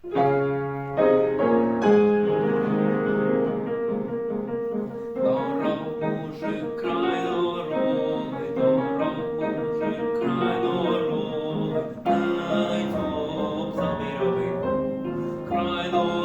Дорог мужик край дороги, дорог мужик край дороги, дай цоп забіровий, край дороги.